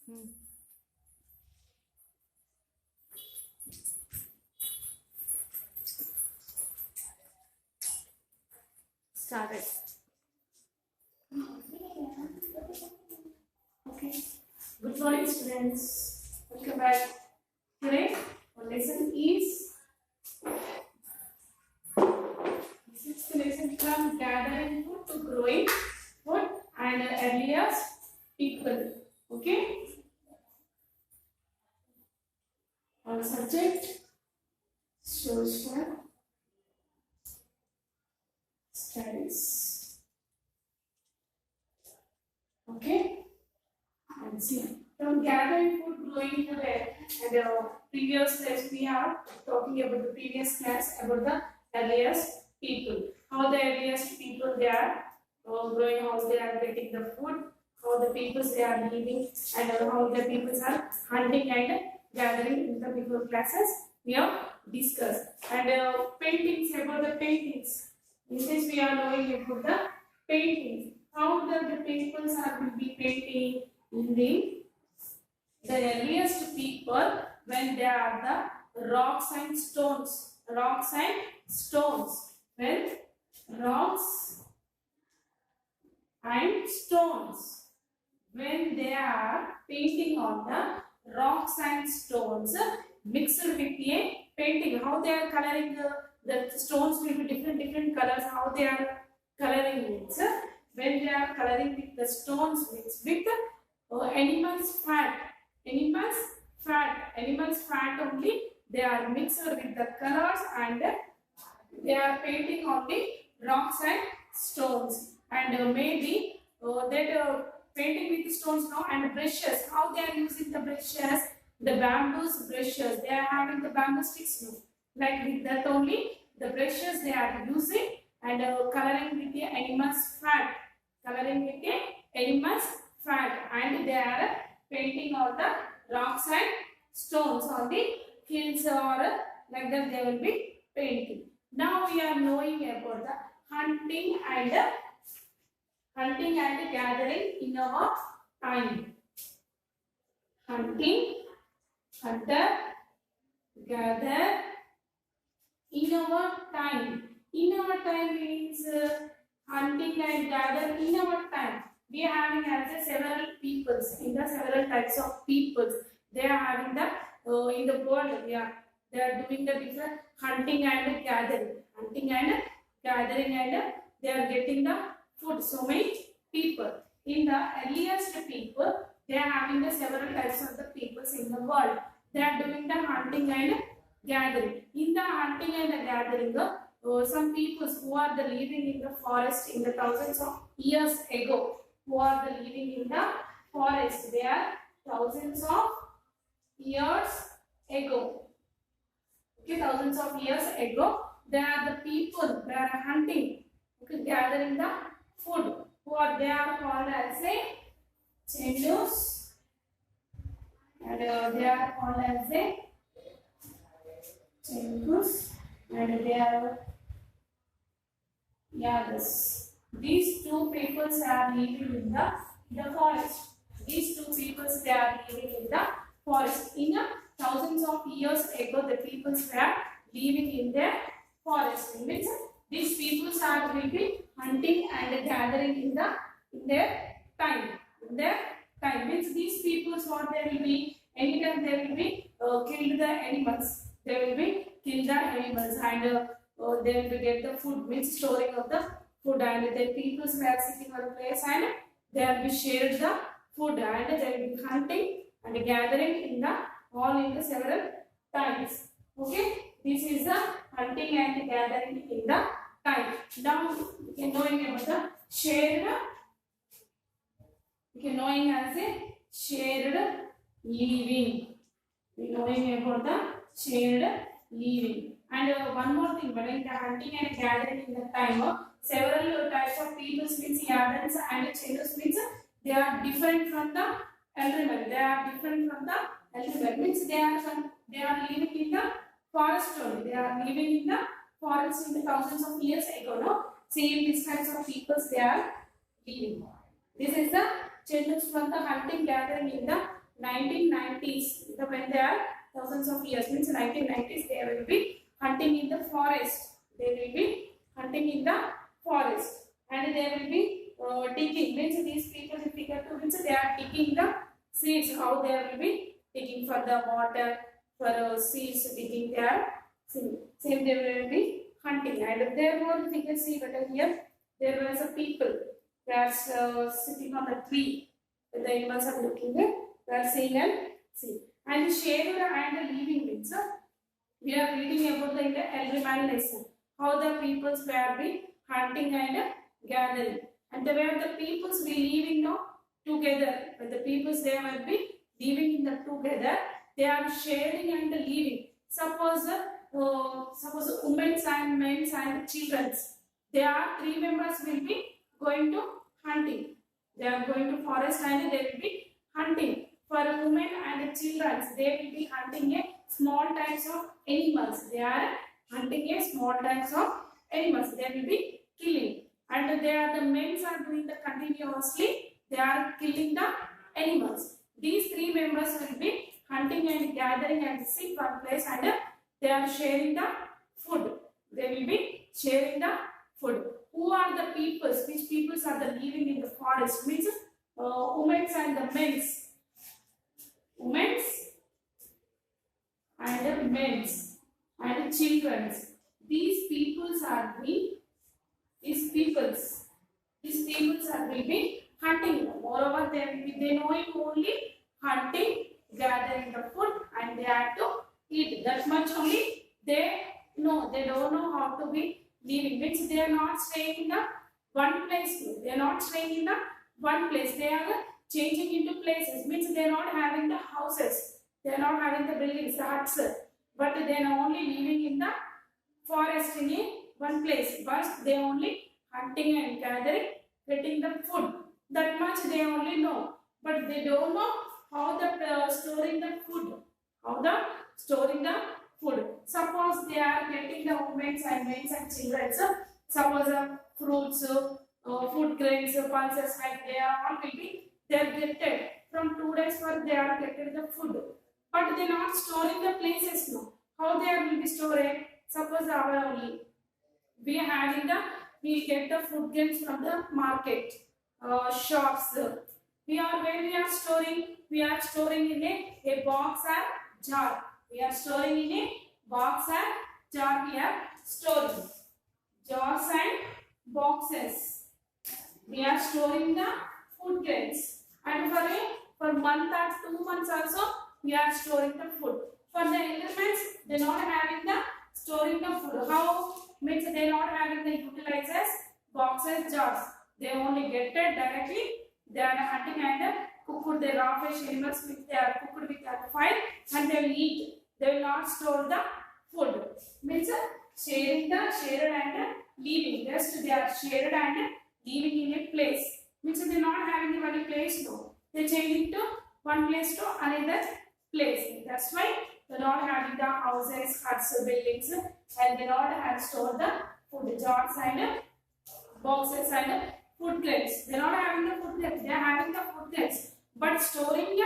Hmm. Started. Okay. Good morning, students. Welcome back. Today, our lesson is sixth lesson from gathering food to growing food and earliest people. Okay. Our subject social studies. Okay. And see, from gathering food, growing food, and previous class we are talking about the previous class about the earliest people. How the earliest people they are growing, how they are getting the food, how the peoples they are living, and how the peoples are hunting and gathering in the before classes we have discussed. And paintings, about the paintings. In this we are knowing about the paintings. How the peoples are will be painting in the earliest people when they are the rocks and stones. Rocks and stones. When rocks and stones. When they are painting on the rocks and stones mixed with a painting. How they are coloring the stones will be different colors. How they are coloring it. When they are coloring with the stones mixed with animals fat only they are mixed with the colors and they are painting on the rocks and stones and maybe that painting with the stones now and brushes. How they are using the brushes? The bamboo brushes. They are having the bamboo sticks now. Like with that only the brushes they are using and coloring with the animals fat. Coloring with the animals fat and they are painting on the rocks and stones on the hills or like that they will be painting. Now we are knowing about the hunting and gathering in our time. Hunting, hunter, gather in our time. In our time means hunting and gather in our time. We are having as several peoples in the several types of peoples. They are having the in the world. Yeah, they are doing the different hunting and gathering, and they are getting the food. So many people in the earliest people. They are having the several types of the peoples in the world. They are doing the hunting and gathering. In the hunting and the gathering, some peoples who are the living in the forest in the thousands of years ago, who are the living in the forest, they are thousands of years ago. Okay, thousands of years ago, they are the people, they are hunting, okay, gathering the food. Who are they are called as a chendus, and they are called as a chendus, and they are Yagas. These two peoples are living in the forest. These two peoples they are living in the forest. In thousands of years ago, the peoples were living in the forest. It means these peoples are will be hunting and gathering in their time. In their time means these peoples what they will be anytime they will be killed the animals. They will be kill the animals and they will get the food means storing of the food and the people were sitting on a place and they will be shared the food and they will be hunting and gathering in the all in the several times. Okay, this is the hunting and gathering in the time. Now we can knowing about the shared. We can knowing as a shared living. We knowing about the shared living. And one more thing, but in the hunting and gathering in the time, several types of people means yardens and chendus means they are different from the eldermen. They are different from the eldermen means they are living in the forest only. They are living in the forest in the thousands of years ago. No, same these kinds of peoples they are living. This is the chendus from the hunting gathering in the 1990s, when they are thousands of years, means 1990s, they will be hunting in the forest. They will be hunting in the forest, and they will be digging. Means these people, if we get to, means they are digging the seeds. How they will be digging for the water, for seeds, digging there. Same they will be hunting. And there were, we can see better here, there was a people who are sitting on a tree. The animals are looking there. We are seeing and see. And shared and living means we are reading about the elemental lesson. How the peoples were be hunting and gathering. And the way the peoples be living together. When the peoples they will be living in the together, they are sharing and living. Suppose women and men and children. They are three members will be going to hunting. They are going to forest and they will be hunting. For women and children, they will be hunting a small types of animals. They are hunting a small types of animals. They will be killing. And they are the men are doing the continuously. They are killing the animals. These three members will be hunting and gathering and sit one place, and they are sharing the food. They will be sharing the food. Who are the peoples? Which peoples are the living in the forest? Means women and the men's. Women's and men's and children's. These peoples are the These peoples are will be hunting. Moreover, they know it only hunting, gathering the food, and they have to eat. That much only they know. They don't know how to be living. Means they are not staying in the one place. They are not staying in the one place. They are changing into places. Means they are not having the houses. They are not having the buildings, the huts. But they are only living in the forest in one place. But they are only hunting and gathering, getting the food. That much they only know. But they don't know how the storing the food. How the storing the food. Suppose they are getting the women and men and children. Suppose fruits, food grains, pulses, like they are all will be, they are getting from 2 days for they are getting the food. But they are not storing the places now. How they will be storing? Suppose our only we are having the, we get the food grains from the market, shops. Where we are storing? We are storing in a box or jar. We are storing in a box or jar. We are storing jars and boxes. We are storing the food grains, and for month or 2 months also we are storing the food. For the elements, they are not having the storing the food. How? Means they are not having the utilizers, boxes, jars. They only get it directly. They are hunting and cooked the raw fish animals which they are cooked with fire, and they will eat. They will not store the food. Means shared and leaving. Just they are shared and leaving in a place. Means they are not having one place no. They change to one place to another place. That's why they are not having the houses, huts, buildings, and they not have stored the food jars and boxes and food crates. They are not having the food crates. They are having the food crates, but storing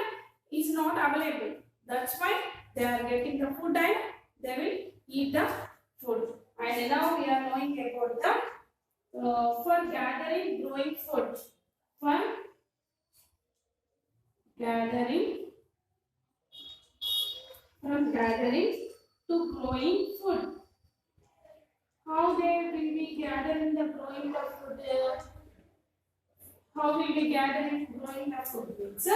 is not available. That's why they are getting the food and they will eat the food. And now we are knowing about the for gathering, growing food. For gathering, from gathering to growing food. How they will be gathering the growing the food? How will be gathering growing the food? Means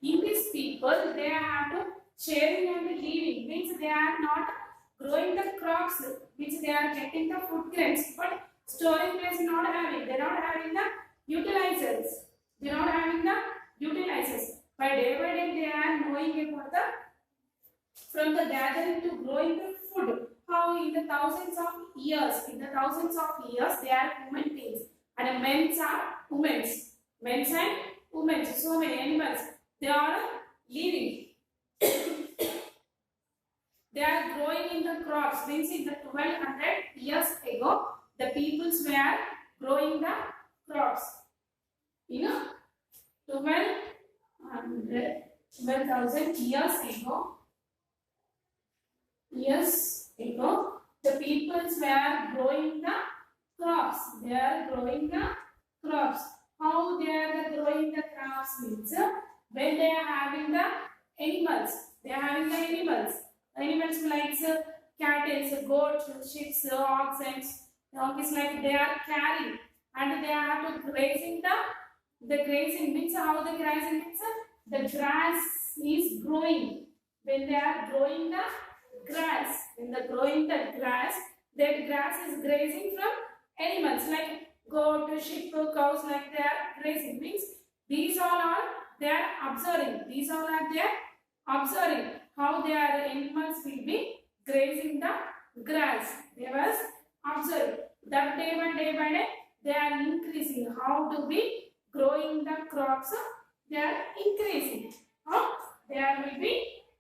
in these people they have to sharing and living. Means they are not growing the crops which they are getting the food grains, but storing place not having. They are not having the utilizers. They are not having the utilizers. By day they are knowing about the from the gathering to growing the food. How in the thousands of years, they are human beings, and men are women. Men and women, so many animals, they are living. They are growing in the crops. Means in the 1200 years ago, the peoples were growing the crops. 1200 12,000 years ago, the peoples were growing the crops. They are growing the crops. How they are growing the crops means when they are having the animals. They are having the animals. Animals like cattle, goats, sheep, oxen. Donkeys like they are carrying and they are to grazing the grazing means how the grazing means the grass is growing. When they are growing the grass, when they are growing the grass, that grass is grazing from animals like goat, sheep, cows like they are grazing means these all are they are observing. These all are they are observing how their animals will be grazing the grass. They was observing that day by day they are increasing. How to be growing the crops? They are increasing. How they are will be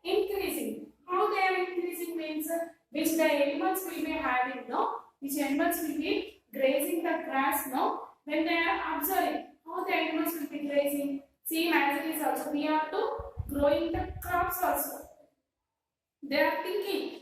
increasing. How they are increasing means which the animals will be having no, which animals will be grazing the grass no. When they are observing how the animals will be grazing, same as it is also we are to growing the crops also. They are thinking,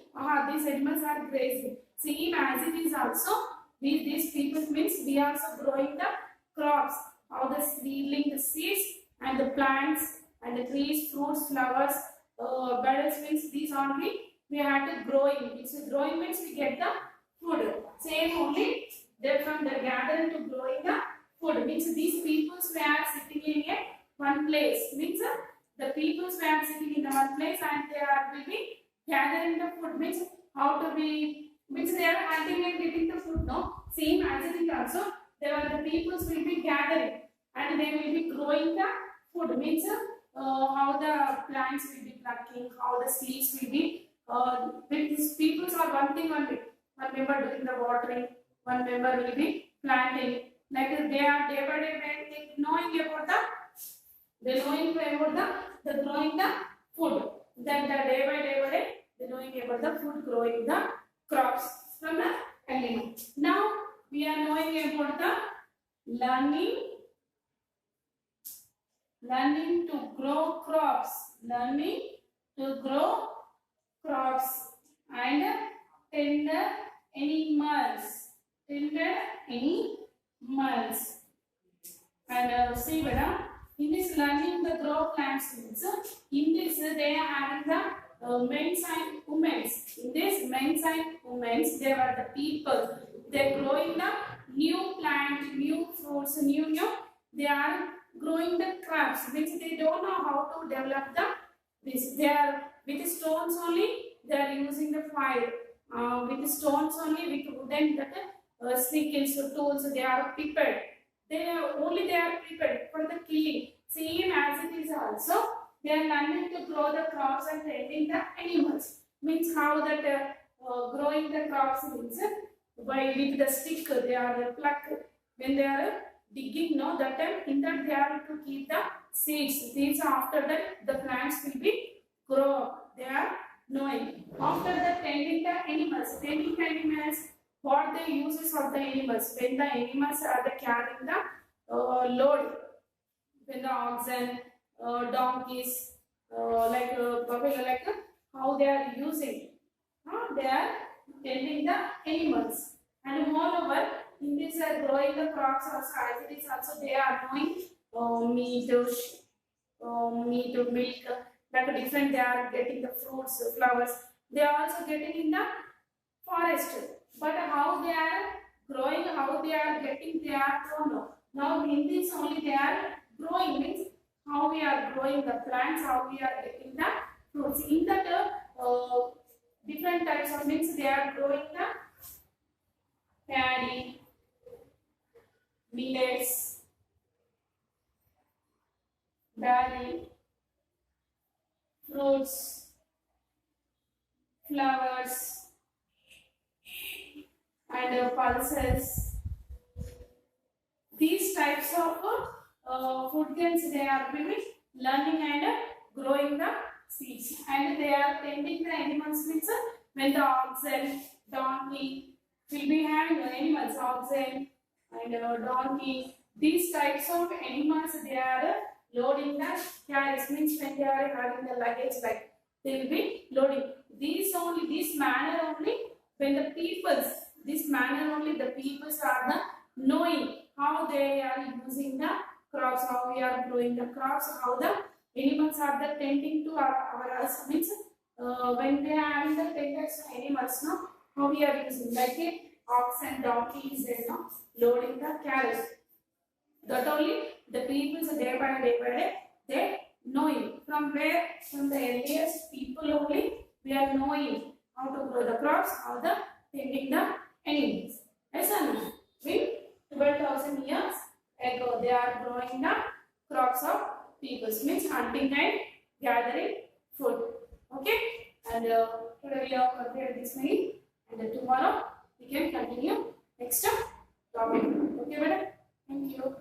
these animals are grazing. Same as it is also, these people means we are also growing the crops. How the seedling, the seeds and the plants and the trees, fruits, flowers, buds means these only we have to growing. It's growing means we get the food. Same only they from the gathering to growing the food means these peoples were sitting in a one place means the peoples were sitting in the one place and they are will be gathering the food means how to be means they are hunting and getting the food no. Same as it is also there are the peoples will be gathering and they will be growing the food means how the plants will be plucking, how the seeds will be with these peoples are one thing only. One member doing the watering, one member will be planting. Like they are day by day knowing about the growing the food. Then the day by day they knowing about the food growing the crops from the animal. Now we are knowing about the learning to grow crops, learning to grow crops and tender animals, and see whether in this learning the grow plants means in this they are having the men's and women's. In this men's and women's they are the people. They are growing the new plant, new fruits, new they are growing the crops which they don't know how to develop this. They are with stones only. They are using the fire with stones only with wooden that stickles tools. They are prepared. They are prepared for the killing. Same as it is also. They are learning to grow the crops and tending the animals. Means how that growing the crops means by with the stick they are pluck when they are digging no that time in that they are to keep the seeds. Seeds after that the plants will be grow up. They are knowing. After that tending the animals, what the uses of the animals when the animals are the carrying the load, when the oxen, donkeys, like buffalo, like how they are using. They are tending the animals, and moreover, in this growing the crops also, as it is also they are knowing meat, milk, like different. They are getting the fruits, flowers. They are also getting in the forest. But how they are growing, how they are getting, they are don't know. Now in this only they are growing means how we are growing the plants, how we are getting the fruits. In that different types of means they are growing the paddy, millets, barley, fruits, flowers, and pulses. These types of food grains they are learning and growing the seeds, and they are tending the animals means when the oxen, donkey will be having animals, oxen and donkey. These types of animals they are loading the carriage, means when they are having the luggage bag, they will be loading. This manner only, when the peoples, this manner only the peoples are the knowing how they are using the crops, how we are growing the crops, how the animals are the tending to our means when they are having the tenders animals, no, how we are using like a ox and donkeys and loading the carriage. That only the people day by day they knowing from where, from the earliest people only we are knowing how to grow the crops, how the tending the animals. Yes or no? With 12,000 years ago they are growing the crops of peoples, means hunting and gathering food. Okay, and today we have completed this many, and tomorrow we can continue next topic. Okay, madam. Thank you.